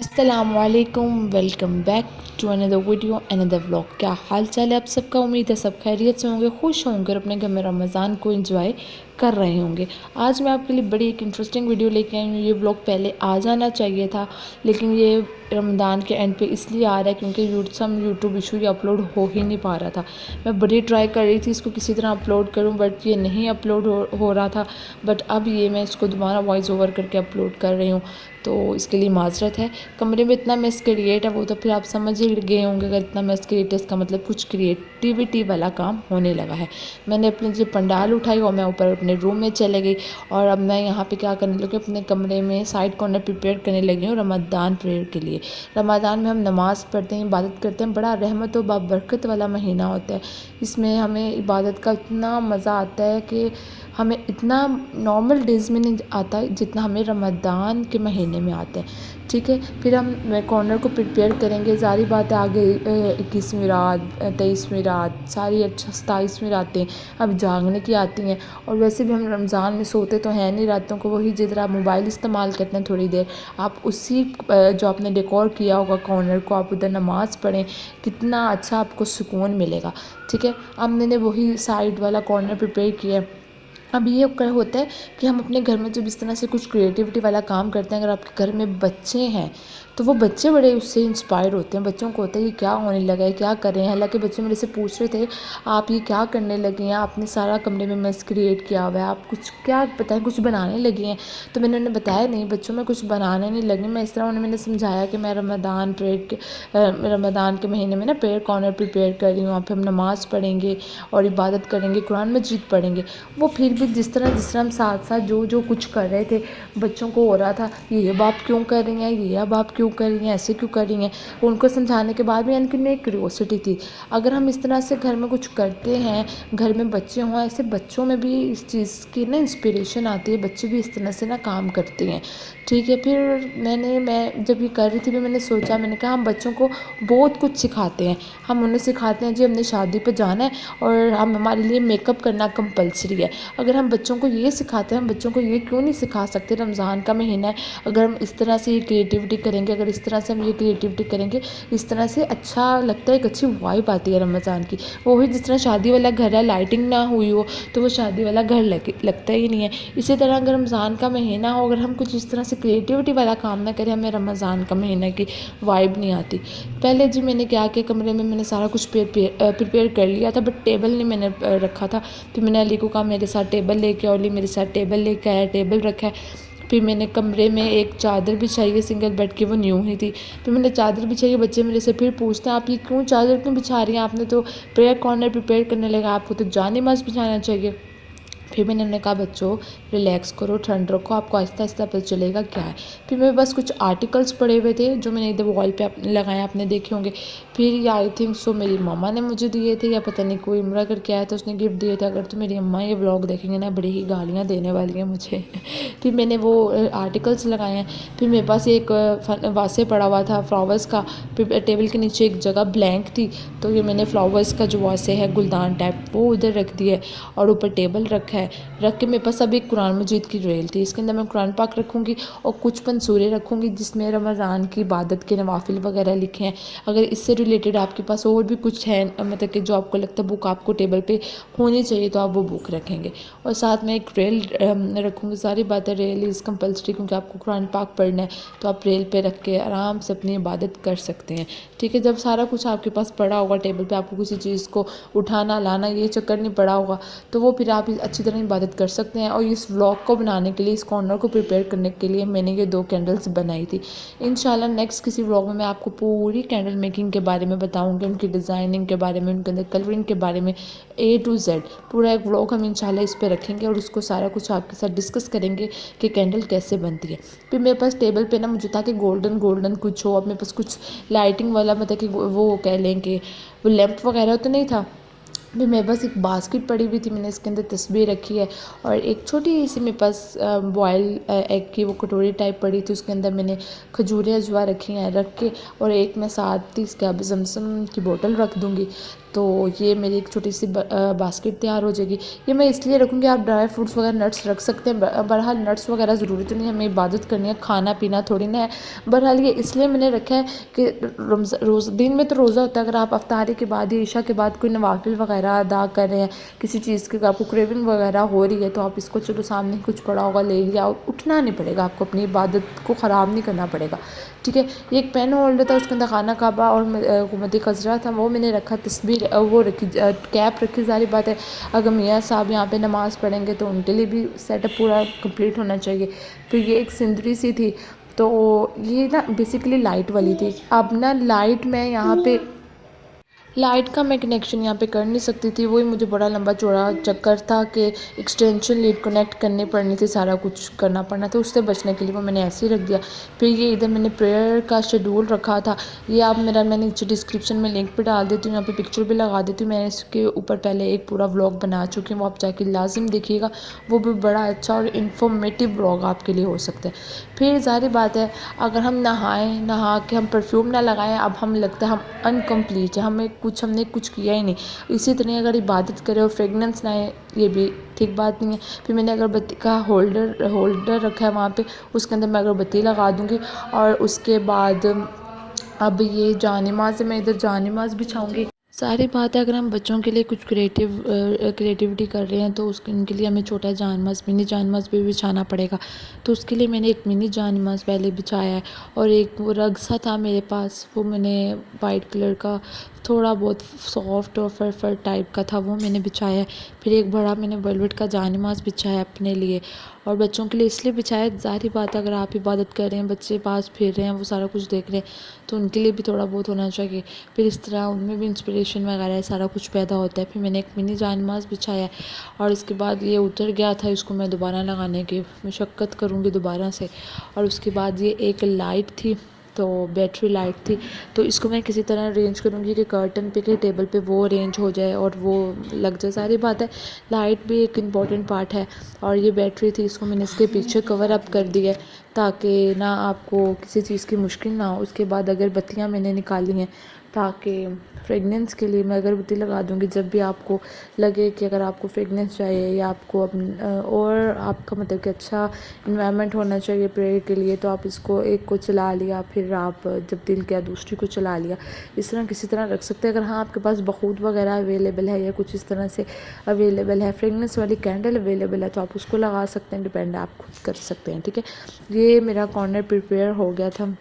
अस्सलामुअलैकुम, welcome back to another video another vlog. क्या हाल चाल है आप सबका? उम्मीद है सब खैरियत से होंगे, खुश होंगे और अपने घर में रमज़ान को एंजॉय कर रहे होंगे। आज मैं आपके लिए बड़ी एक इंटरेस्टिंग वीडियो लेके आई हूँ। ये व्लॉग पहले आ जाना चाहिए था, लेकिन ये रमज़ान के एंड पे इसलिए आ रहा है क्योंकि यूट्यूब इशू ये अपलोड हो ही नहीं पा रहा था। मैं बड़ी ट्राई कर रही थी इसको किसी तरह अपलोड करूँ, बट ये नहीं अपलोड हो रहा था। बट अब ये मैं इसको दोबारा वॉइस ओवर करके अपलोड कर रही हूँ, तो इसके लिए माजरत है। कमरे में इतना मेस क्रिएट है, वो तो फिर आप समझ ही गए होंगे। अगर इतना मेस क्रिएट है इसका मतलब कुछ क्रिएटिविटी वाला काम होने लगा है। मैंने अपनी जो पंडाल उठाई और मैं ऊपर अपने रूम में चले गई, और अब मैं यहाँ पे क्या करने लगी, अपने कमरे में साइड कॉर्नर प्रिपेयर करने लगी हूँ रमज़ान प्रेयर के लिए। रमज़ान में हम नमाज़ पढ़ते हैं, इबादत करते हैं। बड़ा रहमत और बाबरकत वाला महीना होता है। इसमें हमें इबादत का इतना मज़ा आता है कि हमें इतना नॉर्मल डेज़ में नहीं आता है जितना हमें रमज़ान के महीने में आता है। ठीक है, फिर हम कॉर्नर को प्रिपेयर करेंगे। सारी बातें आगे 21वीं रात, 23वीं रात, सारी 27वीं रातें अब जागने की आती हैं। और वैसे भी हम रमज़ान में सोते तो हैं नहीं रातों को, वही जिधर आप मोबाइल इस्तेमाल करते हैं थोड़ी देर, आप उसी जो आपने डेकोर किया होगा कॉर्नर को, आप उधर नमाज़ पढ़ें, कितना अच्छा आपको सुकून मिलेगा। ठीक है, अब मैंने वही साइड वाला कॉर्नर प्रिपेयर किया है। अब ये होता है कि हम अपने घर में जब इस तरह से कुछ क्रिएटिविटी वाला काम करते हैं, अगर आपके घर में बच्चे हैं तो वो बच्चे बड़े उससे इंस्पायर होते हैं। बच्चों को होता है ये क्या होने लगा है, क्या कर रहे हैं। हालांकि बच्चे मेरे से पूछ रहे थे आप ये क्या करने लगे हैं, आपने सारा कमरे में मेस क्रिएट किया हुआ है, आप कुछ क्या बताएं, कुछ बनाने लगी हैं। तो मैंने उन्हें बताया नहीं बच्चों, मैं कुछ बनाने नहीं लगी। मैं इस तरह उन्हें मैंने समझाया कि मैं रमज़ान के महीने में ना प्रेयर कॉर्नर प्रिपेयर कर रही हूँ। वहाँ पर हम नमाज़ पढ़ेंगे और इबादत करेंगे, कुरान मजीद पढ़ेंगे। वो फिर भी जिस तरह हम साथ साथ जो कुछ कर रहे थे, बच्चों को हो रहा था ये अब आप क्यों कर रही हैं, ये अब आप क्यों कर रही हैं, ऐसे क्यों कर रही हैं। उनको समझाने के बाद भी उनकी में एक क्यूरियोसिटी थी। अगर हम इस तरह से घर में कुछ करते हैं, घर में बच्चे हों, ऐसे बच्चों में भी इस चीज़ की ना इंस्पिरेशन आती है, बच्चे भी इस तरह से ना काम करते हैं। ठीक है, फिर मैं जब ये कर रही थी भी मैंने सोचा, मैंने कहा हम बच्चों को बहुत कुछ सिखाते हैं। हम उन्हें सिखाते हैं जी हमने शादी पर जाना है और हमारे लिए मेकअप करना कंपलसरी है। अगर हम बच्चों को ये सिखाते हैं, हम बच्चों को ये क्यों नहीं सिखा सकते रमज़ान का महीना है, अगर हम इस तरह से ये क्रिएटिविटी करेंगे, अगर इस तरह से हम ये क्रिएटिविटी करेंगे, इस तरह से अच्छा लगता है, एक अच्छी वाइब आती है रमज़ान की। वही जिस तरह शादी वाला घर है, लाइटिंग ना हुई हो तो वो शादी वाला घर लगता ही नहीं है। इसी तरह अगर रमज़ान का महीना हो, अगर हम कुछ इस तरह से क्रिएटिविटी वाला काम ना करें, हमें रमज़ान का महीना की वाइब नहीं आती। पहले जी मैंने क्या किया, कमरे में मैंने सारा कुछ प्रिपेयर कर लिया था, बट टेबल नहीं मैंने रखा था। फिर मैंने अली को कहा मेरे साथ टेबल लेके आओ। अली मेरे साथ टेबल लेके आया, टेबल रखा है। फिर मैंने कमरे में एक चादर बिछाई है सिंगल बेड की, वो न्यू ही थी। फिर मैंने चादर बिछाई है। बच्चे मेरे से फिर पूछते हैं आप ये चादर क्यों बिछा रही हैं, आपने तो प्रेयर कॉर्नर प्रिपेयर करने लगा, आपको तो जान नमाज़ बिछाना चाहिए। फिर मैंने उन्हें कहा बच्चों रिलैक्स करो, ठंड रखो, आपको आहिस्ता आहिस्ता पता चलेगा क्या है। फिर मेरे पास कुछ आर्टिकल्स पड़े हुए थे जो मैंने इधर वॉल पे लगाए, आपने देखे होंगे। फिर ये आई थिंक सो मेरी मम्मा ने मुझे दिए थे, या पता नहीं कोई उम्र करके आया था उसने गिफ्ट दिए थे। अगर तो मेरी अम्मा ये व्लॉग देखेंगे ना बड़ी ही गालियाँ देने वाली हैं मुझे। फिर मैंने वो आर्टिकल्स लगाए हैं। फिर मेरे पास एक वासे पड़ा हुआ था फ्लावर्स का। फिर टेबल के नीचे एक जगह ब्लैंक थी, तो ये मैंने फ्लावर्स का जो वासे है गुलदान टाइप वो उधर रख दिया है, और ऊपर टेबल रखा है। रख के मेरे पास अब एक कुरान मजीद की रेल थी, इसके अंदर मैं कुरान पाक रखूँगी और कुछ पंसूरे रखूँगी जिसमें रमज़ान की इबादत के नवाफिल वगैरह लिखे हैं। अगर इससे रिलेटेड आपके पास और भी कुछ है, मतलब कि जो आपको लगता है बुक आपको टेबल पे होनी चाहिए, तो आप वो बुक रखेंगे। और साथ में एक रेल रखूँगी। सारी बातें रेल इज़ कंपल्सरी, क्योंकि आपको कुरान पाक पढ़ना है, तो आप रेल पे रख के आराम से अपनी इबादत कर सकते हैं। ठीक है, जब सारा कुछ आपके पास पड़ा होगा टेबल पे, आपको किसी चीज़ को उठाना लाना ये चक्कर नहीं पड़ा होगा, तो वो फिर आप अच्छी तरह इबादत कर सकते हैं। और इस व्लॉग को बनाने के लिए, इस कॉर्नर को प्रिपेयर करने के लिए मैंने ये 2 कैंडल्स बनाई थी। इंशाल्लाह नेक्स्ट किसी व्लॉग में मैं आपको पूरी कैंडल मेकिंग के बारे में बताऊंगी, उनकी डिज़ाइनिंग के बारे में, उनके अंदर कलरिंग के बारे में, A to Z पूरा एक व्लॉग हम इंशाल्लाह इस पर रखेंगे और उसको सारा कुछ आपके साथ डिस्कस करेंगे कि कैंडल कैसे बनती है। फिर मेरे पास टेबल पे ना मुझे था कि गोल्डन गोल्डन कुछ हो। अब मेरे पास कुछ लाइटिंग वाला मतलब कि वो कह लें कि वो लैंप वगैरह तो नहीं था। फिर मेरे पास एक बास्केट पड़ी हुई थी, मैंने इसके अंदर तस्बीह रखी है। और एक छोटी सी मेरे पास बॉयल एग की वो कटोरी टाइप पड़ी थी, उसके अंदर मैंने खजूरें अजवा रखी हैं रख के, और एक मैं साथ ही इसके अब ज़मज़म की बोतल रख दूँगी। तो ये मेरी एक छोटी सी बास्केट तैयार हो जाएगी। ये मैं इसलिए रखूँगी, आप ड्राई फ्रूट्स वगैरह नट्स रख सकते हैं। बहरहाल नट्स वगैरह ज़रूरी तो नहीं है, हमें इबादत करनी है, खाना पीना थोड़ी ना है। बहरहाल ये इसलिए मैंने रखा है कि रोज़ दिन में तो रोज़ा होता है, अगर आप अफ्तारी के बाद या ईशा के बाद कोई नवाफिल वगैरह अदा कर रहे हैं, किसी चीज़ की आपको क्रेविंग वगैरह हो रही है, तो आप इसको चलो सामने कुछ पड़ा होगा ले लिया, उठना नहीं पड़ेगा आपको, अपनी इबादत को ख़राब नहीं करना पड़ेगा, ठीक है। ये एक पेन होल्डर था, उसके अंदर खाना काबा और हुकूमती खजरा था, वो मैंने रखा। तस्वीर वो रखी, कैप रखी। ज़ाहिर बात है अगर मियाँ साहब यहाँ पे नमाज़ पढ़ेंगे तो उनके लिए भी सेटअप पूरा कंप्लीट होना चाहिए। फिर ये एक सिंदरी सी थी, तो ये ना बेसिकली लाइट वाली थी। अब ना लाइट में यहाँ पे लाइट का मैं कनेक्शन यहाँ पे कर नहीं सकती थी, वही मुझे बड़ा लंबा चौड़ा चक्कर था कि एक्सटेंशन लीड कनेक्ट करनी पड़नी थी, सारा कुछ करना पड़ना था। उससे बचने के लिए वो मैंने ऐसे ही रख दिया। फिर ये इधर मैंने प्रेयर का शेड्यूल रखा था, ये आप मैं नीचे डिस्क्रिप्शन में लिंक पे डाल देती हूँ, यहाँ पे पिक्चर भी लगा देती हूँ। मैं इसके ऊपर पहले एक पूरा व्लॉग बना चुकी हूँ, वो आप जाके लाजिम देखिएगा, वो भी बड़ा अच्छा और इन्फॉर्मेटिव व्लॉग आपके लिए हो सकता है। फिर ज़ाहिर बात है अगर हम नहा के हम परफ्यूम ना लगाएं, अब हम लगता है हम अनकम्प्लीट है, हमने कुछ किया ही नहीं। इसी तरह अगर इबादत करें और फ्रेगनेंस ना आए, ये भी ठीक बात नहीं है। फिर मैंने अगरबत्ती का होल्डर रखा है वहाँ पे, उसके अंदर मैं अगरबत्ती लगा दूँगी। और उसके बाद अब ये जानिमाज़ है, मैं इधर जानिमाज़ बिछाऊँगी। सारी बात है अगर हम बच्चों के लिए कुछ क्रिएटिविटी कर रहे हैं तो उसके उनके लिए हमें छोटा जानमाज़, मिनी जानमाज़ भी बिछाना पड़ेगा। तो उसके लिए मैंने एक मिनी जानमाज़ पहले बिछाया है, और एक वो रग सा था मेरे पास, वो मैंने वाइट कलर का थोड़ा बहुत सॉफ्ट और फर टाइप का था, वो मैंने बिछाया है। फिर एक बड़ा मैंने वेलवेट का जानमाज़ बिछाया है अपने लिए, और बच्चों के लिए इसलिए बिछाया, ज़ाहिर बात है अगर आप इबादत कर रहे हैं, बच्चे पास फिर रहे हैं, वो सारा कुछ देख रहे हैं, तो उनके लिए भी थोड़ा बहुत होना चाहिए। फिर इस तरह उनमें भी इंस्पिरेशन वगैरह सारा कुछ पैदा होता है। फिर मैंने एक मिनी जानमाज़ बिछाया, और इसके बाद ये उतर गया था, इसको मैं दोबारा लगाने की मशक्क़त करूँगी दोबारा से। और उसके बाद ये एक लाइट थी, तो बैटरी लाइट थी, तो इसको मैं किसी तरह अरेंज करूँगी कि कर्टन पे के टेबल पे वो अरेंज हो जाए और वो लग जाए। सारी बात है लाइट भी एक इम्पॉर्टेंट पार्ट है। और ये बैटरी थी, इसको मैंने इसके पीछे कवर अप कर दिया है ताकि ना आपको किसी चीज़ की मुश्किल ना हो। उसके बाद अगरबत्तियाँ मैंने निकाली हैं ताकि फ्रेगनेंस के लिए मैं अगरबत्ती लगा दूँगी जब भी आपको लगे कि अगर आपको फ्रेगनेंस चाहिए या आपको और आपका मतलब कि अच्छा इन्वायरमेंट होना चाहिए प्रेयर के लिए, तो आप इसको एक को चला लिया, फिर आप जब दिल किया दूसरी को चला लिया, इस तरह किसी तरह रख सकते हैं। अगर हाँ आपके पास बखूद वगैरह अवेलेबल है या कुछ इस तरह से अवेलेबल है, फ्रेगनेंस वाली कैंडल अवेलेबल है, तो आप उसको लगा सकते हैं, डिपेंड आप खुद कर सकते हैं, ठीक है। ये मेरा कॉर्नर प्रिपेयर हो गया था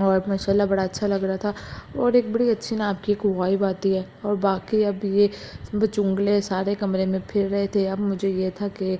और माशाल्लाह बड़ा अच्छा लग रहा था, और एक बड़ी अच्छी ना आपकी एक वाइब आती है। और बाकी अब ये बचुंगले सारे कमरे में फिर रहे थे, अब मुझे ये था कि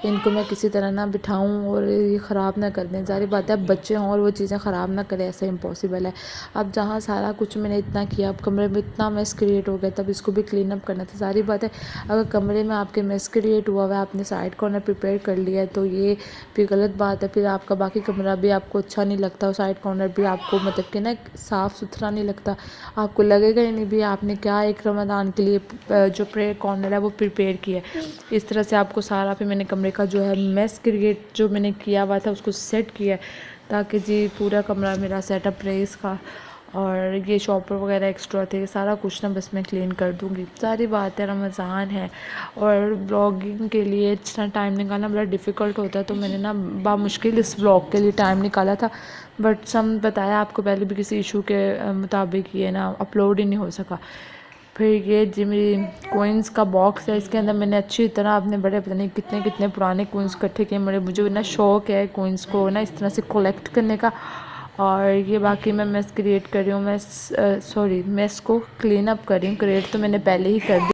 इनको मैं किसी तरह ना बिठाऊं और ये ख़राब ना कर दें। सारी बात है अब बच्चे हों और वो चीज़ें ख़राब ना करें, ऐसा इम्पॉसिबल है। अब जहाँ सारा कुछ मैंने इतना किया, अब कमरे में इतना मेस क्रिएट हो गया, तब इसको भी क्लीन अप करना था। सारी बात है अगर कमरे में आपके मेस क्रिएट हुआ हुआ है, आपने साइड कॉर्नर प्रिपेयर कर लिया है, तो ये फिर गलत बात है, फिर आपका बाकी कमरा भी आपको अच्छा नहीं लगता और साइड कॉर्नर भी आपको मतलब कि ना साफ़ सुथरा नहीं लगता, आपको लगेगा ही नहीं भी आपने क्या एक रमज़ान के लिए जो प्रेयर कॉर्नर है वो प्रिपेयर किया है। इस तरह से आपको सारा फिर मैंने कमरे का जो है मेस क्रिएट जो मैंने किया हुआ था उसको सेट किया है, ताकि जी पूरा कमरा मेरा सेटअप रहे इसका। और ये शॉपर वगैरह एक्स्ट्रा थे, सारा कुछ ना बस मैं क्लीन कर दूँगी। सारी बात है रमज़ान है और ब्लॉगिंग के लिए इतना टाइम निकालना बड़ा डिफ़िकल्ट होता है, तो मैंने ना बामुश्किल इस ब्लॉग के लिए टाइम निकाला था, बट सम बताया आपको पहले भी किसी इशू के मुताबिक ये ना अपलोड ही नहीं हो सका। फिर ये जी मेरी कोइंस का बॉक्स है, इसके अंदर मैंने अच्छी तरह अपने बड़े पता नहीं कितने कितने पुराने कोइंस इकट्ठे किए। मुझे ना शौक़ है कोइंस को ना इस तरह से कलेक्ट करने का। और ये बाकी मैं मेस क्रिएट कर रही हूँ, मेस को क्लीन अप कर रही हूँ। क्रिएट तो मैंने पहले ही कर दी।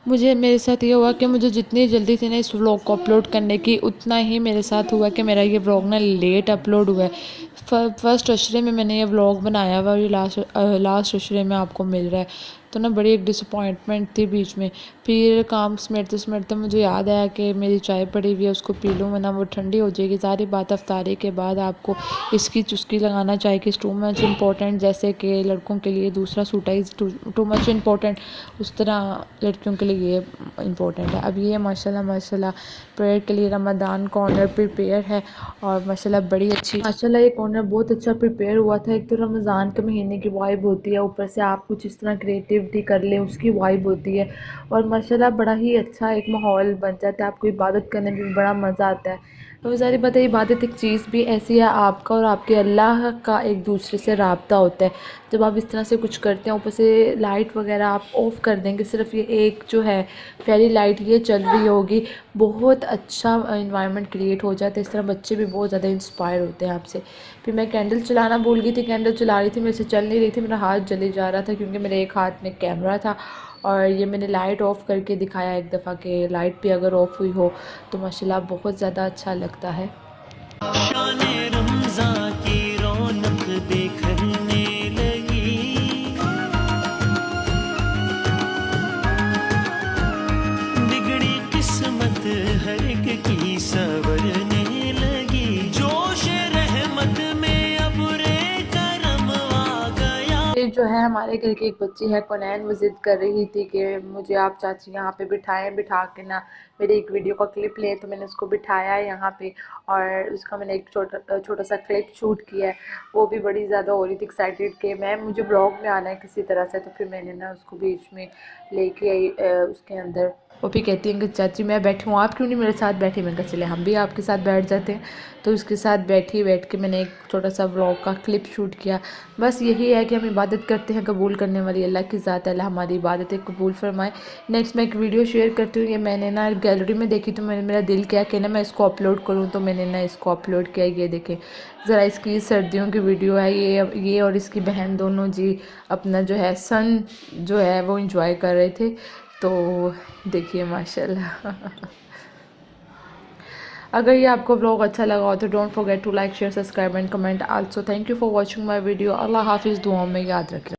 मुझे मेरे साथ ये हुआ कि मुझे जितनी जल्दी थी ना इस व्लॉग को अपलोड करने की, उतना ही मेरे साथ हुआ कि मेरा ये व्लॉग ना लेट अपलोड हुआ है। फर्स्ट अशरे में मैंने ये व्लॉग बनाया हुआ और ये लास्ट अशरे में आपको मिल रहा है, तो ना बड़ी एक डिसअपॉइंटमेंट थी बीच में। फिर काम समेटते समेटते मुझे याद आया कि मेरी चाय पड़ी हुई है, उसको पी लूँ वरना वो ठंडी हो जाएगी। सारी बात अफ्तारी के बाद आपको इसकी चुस्की लगाना चाहिए कि टू मच इम्पोर्टेंट, जैसे कि लड़कों के लिए दूसरा सूटा इज़ टू मच इम्पोर्टेंट, उस तरह लड़कियों के लिए ये इम्पोर्टेंट है। अब ये माशाल्लाह प्रेयर के लिए रमज़ान कॉर्नर प्रिपेयर है, और माशाल्लाह बड़ी अच्छी माशाल्लाह ये कॉर्नर बहुत अच्छा प्रिपेयर हुआ था। एक तो रमज़ान के महीने की वाइब होती है, ऊपर से आप कुछ इस तरह क्रिएटिव एक्टिविटी कर लें उसकी वाइब होती है। और माशाल्लाह बड़ा ही अच्छा एक माहौल बन जाता है, आपको इबादत करने में भी बड़ा मज़ा आता है। तो ज़ाहिर बात है इबादत एक चीज़ भी ऐसी है, आपका और आपके अल्लाह का एक दूसरे से राब्ता होता है। जब आप इस तरह से कुछ करते हैं, ऊपर से लाइट वगैरह आप ऑफ़ कर देंगे, सिर्फ ये एक जो है फेरी लाइट ये चल रही होगी, बहुत अच्छा इन्वायरमेंट क्रिएट हो जाता है। इस तरह बच्चे भी बहुत ज़्यादा इंस्पायर होते हैं आपसे। फिर मैं कैंडल चलाना भूल गई थी, कैंडल चला रही थी, मेरे से चल नहीं रही थी, मेरा हाथ जले जा रहा था क्योंकि मेरे एक हाथ में कैमरा था। और ये मैंने लाइट ऑफ़ करके दिखाया एक दफ़ा कि लाइट भी अगर ऑफ़ हुई हो तो माशाल्लाह बहुत ज़्यादा अच्छा लगता है। शाने रमज़ां की रौनक देखने लगी, बिगड़ी किस्मत हर एक की संवरने लगी, जोश रहमत में अब रे करम आ गया। ये जो है हमारे घर की एक बच्ची है कोनैन, वो ज़िद कर रही थी कि मुझे आप चाची यहाँ पे बिठाएं, बिठा के ना मेरी एक वीडियो का क्लिप लें। तो मैंने उसको बिठाया है यहाँ पे और उसका मैंने एक छोटा सा क्लिप शूट किया है। वो भी बड़ी ज़्यादा हो रही थी एक्साइटेड कि मैम मुझे ब्लॉग में आना है किसी तरह से। तो फिर मैंने ना उसको बीच में लेके आई उसके अंदर। वो भी कहती है कि चाची मैं बैठी हूँ, आप क्यों नहीं मेरे साथ बैठी। मैंने कहा चले हम भी आपके साथ बैठ जाते हैं। तो उसके साथ बैठ के मैंने एक छोटा सा व्लॉग का क्लिप शूट किया। बस यही है कि हम इबादत करते हैं, कबूल करने वाली अल्लाह की ज़ात है, अल्लाह हमारी इबादतें कबूल फरमाए। नेक्स्ट मैं एक वीडियो शेयर करती हूँ, ये मैंने ना गैलरी में देखी तो मेरा दिल किया कि ना मैं इसको अपलोड करूँ, तो मैंने ना इसको अपलोड किया। ये देखें ज़रा, इसकी सर्दियों की वीडियो है ये और इसकी बहन दोनों जी अपना जो है सन जो है वो इंजॉय कर रहे थे। तो देखिए माशाल्लाह। अगर ये आपको व्लॉग अच्छा लगा हो तो don't forget to like share subscribe and comment also. Thank you for watching my video. अल्लाह हाफिज़, दुआओं में याद रखें।